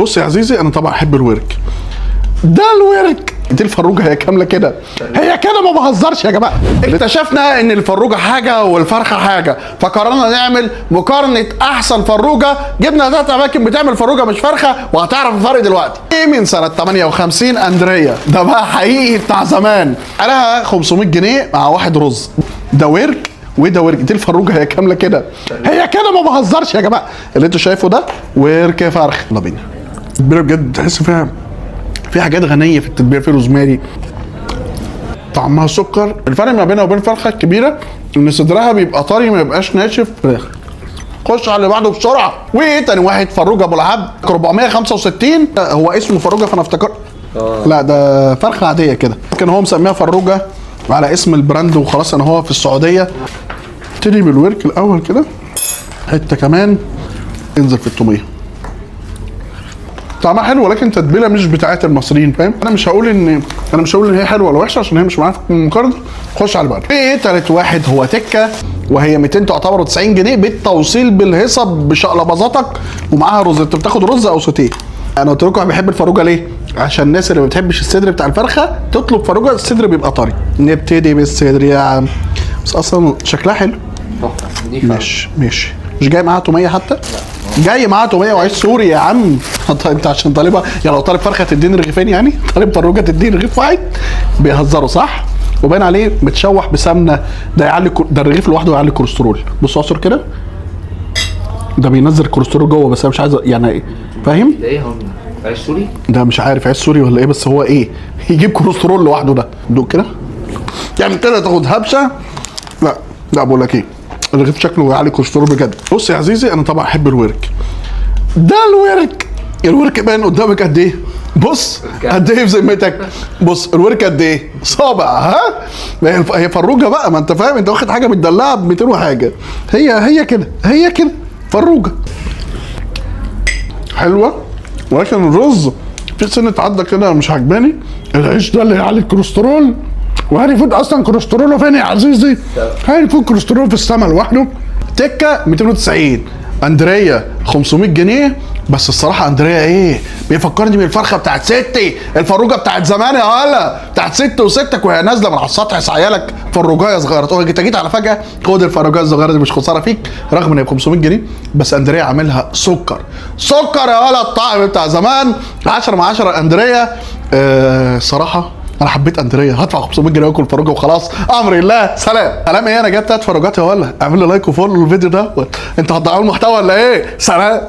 بص يا عزيزي، انا طبعا احب الورك. ده الورك دي الفروجه هي كامله كده، هي كده، ما بهزرش يا جماعه. اكتشفنا ان الفروجه حاجه والفرخه حاجه، فقررنا نعمل مقارنه احسن فروجه. جبنا 3 اماكن بتعمل فروجه مش فرخه، وهتعرف الفرق دلوقتي. ايه من سنه 58 اندريا، ده بقى حقيقي بتاع زمان، عليها 500 جنيه مع واحد رز. ده ورك وده ورك، دي الفروجه هي كامله كده، هي كده، ما بهزرش يا جماعه. اللي انتوا شايفه ده ورك فرخ. يلا بينا. التتبيله بجد تحس فيها في حاجات غنيه في التتبيله، في روزماري، طعمها سكر. الفرق ما بينها وبين الفرخه الكبيره ان صدرها بيبقى طري، ما يبقاش ناشف. فراخ. خش على اللي بعده بسرعه. وتاني واحد فروجه ابو العبد 465. هو اسمه فروجه فانا افتكرت لا ده فرخه عاديه كده، كان هو مسميها فروجه على اسم البراند وخلاص. ان هو في السعوديه. ابتدي بالورك الاول كده، حته كمان، انزل في التوميه. طعمها حلو ولكن تتبيله مش بتاعت المصريين، فاهم؟ انا مش هقول ان هي حلوه ولا وحشه عشان هي مش معانا في المقارنه. خش على اللي بعده. ايه تالت واحد هو تكه، وهي 200 تعتبر 90 جنيه بالتوصيل بالهيصه بشقلباظاتك، ومعاها رز. انت بتاخد رز او سوتيه. انا قلت لكم انا بحب الفروجه ليه؟ عشان الناس اللي ما بتحبش الصدر بتاع الفرخه تطلب فروجه الصدر بيبقى طري. نبتدي بالصدر يا عم. بس اصلا شكلها حلو. ماشي مش جاي معاها توميه حتى؟ جاي معاها توميه وعيش سوري يا عم. انت عشان طالبها يعني، لو طالب فرخه تديني رغيفين، يعني طالب فروجه تديني رغيف واحد. بيهزروا صح؟ وباين عليه متشوح بسمنه. ده يعلي ده الرغيف لوحده يعلي الكوليسترول. بص عصر كده، ده بينزل الكوليسترول جوه، بس انا مش عايز يعني، فاهم؟ ده ايه هم؟ عيش سوري؟ ده مش عارف عيش سوري ولا ايه، بس هو ايه يجيب كوليسترول لوحده. ده دوق كده، يعني كده تاخد هبشه. لا بقول لك ايه، الرغيف شكله يعلي كوليسترول بجد. بص يا عزيزي، انا طبعا احب الورك. ده الورك باين قدامك قد ايه؟ بص قد ايه في ذمتك؟ بص الورك قد ايه؟ صابع. ها؟ هي فروجه بقى، ما انت فاهم، انت واخد حاجه متدلعه ب 200 وحاجه. هي كده فروجه حلوه، ولكن الرز في سنه عدة كده مش عجباني. العيش ده اللي يعلي الكوليسترول، وهاني فود اصلا كوليستروله فين يا عزيزي؟ هاني فود كوليسترول في السما لوحده. تكه 290، اندريا 500 جنيه. بس الصراحه اندريا ايه، بيفكرني بالفرخه بتاعت ستي، الفروجه بتاعت زمان يا هلا، بتاعت ست وستك وهي نازله من على السطح سعيالك فروجايه صغيره. تقول انت جيت على فجاه، خد الفروجايه الصغيره دي مش خساره فيك، رغم ان هي ب 500 جنيه. بس اندريا عاملها سكر يا هلا، الطعم بتاع زمان. 10 من 10 اندريا. صراحه انا حبيت اندريا، هدفع 500 جنيه واكل فروجه وخلاص، امر الله. سلام ايه، انا جبت 3 فروجات يا ولا. اعمل لي لايك وفولو الفيديو ده. انت هتضيعوا المحتوى ولا ايه؟ سلام.